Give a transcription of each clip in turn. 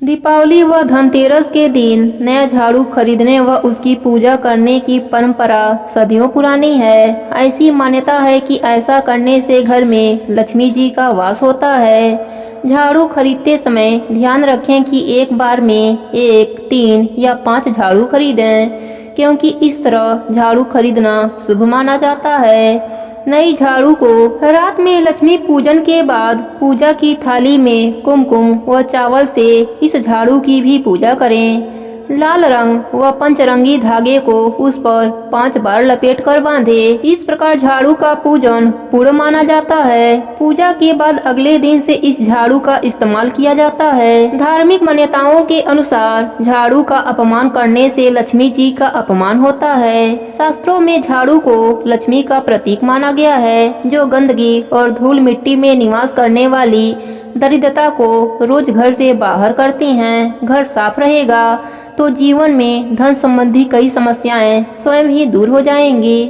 दीपावली व धनतेरस के दिन नया झाड़ू खरीदने व उसकी पूजा करने की परंपरा सदियों पुरानी है। ऐसी मान्यता है कि ऐसा करने से घर में लक्ष्मी जी का वास होता है। झाड़ू खरीदते समय ध्यान रखें कि एक बार में 1, 3 या 5 झाड़ू खरीदें, क्योंकि इस तरह झाड़ू खरीदना शुभ माना जाता है। नई झाड़ू को रात में लक्ष्मी पूजन के बाद पूजा की थाली में कुमकुम व चावल से इस झाड़ू की भी पूजा करें। लाल रंग व पंचरंगी धागे को उस पर 5 बार लपेट कर बांधे। इस प्रकार झाड़ू का पूजन पूर्ण माना जाता है। पूजा के बाद अगले दिन से इस झाड़ू का इस्तेमाल किया जाता है। धार्मिक मान्यताओं के अनुसार झाड़ू का अपमान करने से लक्ष्मी जी का अपमान होता है। शास्त्रों में झाड़ू को लक्ष्मी का प्रतीक माना गया है, जो गंदगी और धूल मिट्टी में निवास करने वाली दरिद्रता को रोज घर से बाहर करती हैं। घर साफ रहेगा तो जीवन में धन संबंधी कई समस्याएं स्वयं ही दूर हो जाएंगी।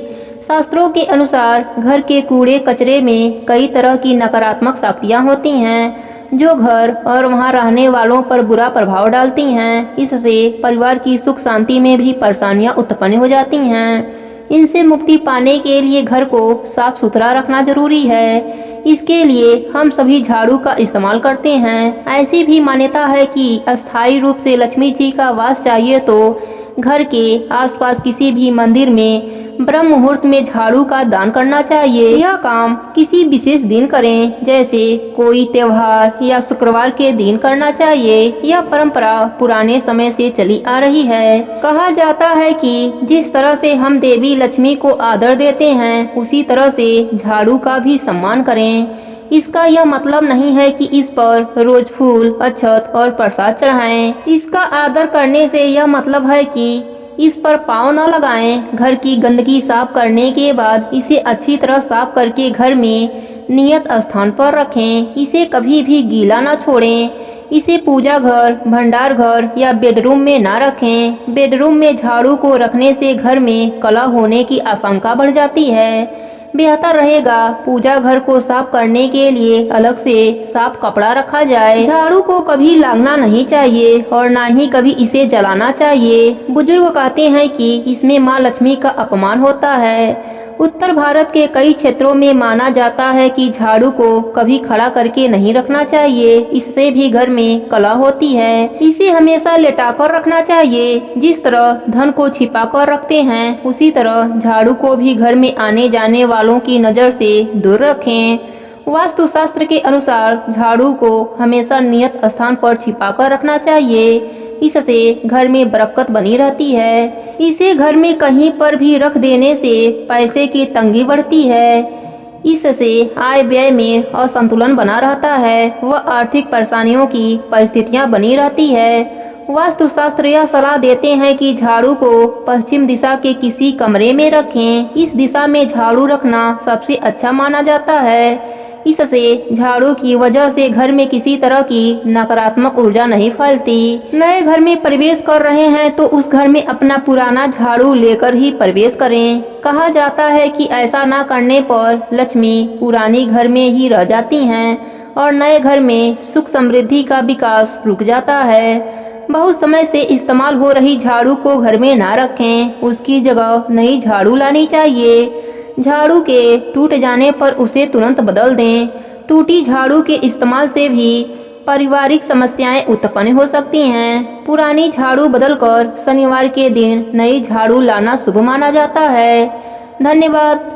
शास्त्रों के अनुसार घर के कूड़े कचरे में कई तरह की नकारात्मक शक्तियां होती हैं, जो घर और वहां रहने वालों पर बुरा प्रभाव डालती हैं। इससे परिवार की सुख शांति में भी परेशानियां उत्पन्न हो जाती हैं। इनसे मुक्ति पाने के लिए घर को साफ सुथरा रखना जरूरी है। इसके लिए हम सभी झाड़ू का इस्तेमाल करते हैं। ऐसी भी मान्यता है कि अस्थायी रूप से लक्ष्मी जी का वास चाहिए तो घर के आसपास किसी भी मंदिर में ब्रह्म मुहूर्त में झाड़ू का दान करना चाहिए। यह काम किसी विशेष दिन करें, जैसे कोई त्योहार या शुक्रवार के दिन करना चाहिए। यह परंपरा पुराने समय से चली आ रही है। कहा जाता है कि जिस तरह से हम देवी लक्ष्मी को आदर देते हैं, उसी तरह से झाड़ू का भी सम्मान करें। इसका यह मतलब नहीं है कि इस पर रोज फूल, अक्षत और प्रसाद चढ़ाएं। इसका आदर करने से यह मतलब है कि इस पर पाँव न लगाएं। घर की गंदगी साफ करने के बाद इसे अच्छी तरह साफ करके घर में नियत स्थान पर रखें। इसे कभी भी गीला न छोड़ें। इसे पूजा घर, भंडार घर या बेडरूम में न रखें। बेडरूम में झाड़ू को रखने से घर में कलह होने की आशंका बढ़ जाती है। बेहतर रहेगा पूजा घर को साफ करने के लिए अलग से साफ कपड़ा रखा जाए। झाड़ू को कभी लागना नहीं चाहिए और ना ही कभी इसे जलाना चाहिए। बुजुर्ग कहते हैं कि इसमें माँ लक्ष्मी का अपमान होता है। उत्तर भारत के कई क्षेत्रों में माना जाता है कि झाड़ू को कभी खड़ा करके नहीं रखना चाहिए। इससे भी घर में कलह होती है। इसे हमेशा लेटाकर रखना चाहिए। जिस तरह धन को छिपा कर रखते हैं, उसी तरह झाड़ू को भी घर में आने जाने वालों की नज़र से दूर रखें। वास्तुशास्त्र के अनुसार झाड़ू को हमेशा नियत स्थान पर छिपा कर रखना चाहिए। इससे घर में बरकत बनी रहती है। इसे घर में कहीं पर भी रख देने से पैसे की तंगी बढ़ती है। इससे आय व्यय में असंतुलन बना रहता है व आर्थिक परेशानियों की परिस्थितियां बनी रहती है। वास्तुशास्त्र यह सलाह देते हैं कि झाड़ू को पश्चिम दिशा के किसी कमरे में रखें। इस दिशा में झाड़ू रखना सबसे अच्छा माना जाता है। इससे झाड़ू की वजह से घर में किसी तरह की नकारात्मक ऊर्जा नहीं फैलती। नए घर में प्रवेश कर रहे हैं तो उस घर में अपना पुराना झाड़ू लेकर ही प्रवेश करें। कहा जाता है कि ऐसा ना करने पर लक्ष्मी पुरानी घर में ही रह जाती हैं और नए घर में सुख समृद्धि का विकास रुक जाता है। बहुत समय से इस्तेमाल हो रही झाड़ू को घर में ना रखें। उसकी जगह नई झाड़ू लानी चाहिए। झाड़ू के टूट जाने पर उसे तुरंत बदल दें। टूटी झाड़ू के इस्तेमाल से भी पारिवारिक समस्याएं उत्पन्न हो सकती हैं। पुरानी झाड़ू बदलकर शनिवार के दिन नई झाड़ू लाना शुभ माना जाता है। धन्यवाद।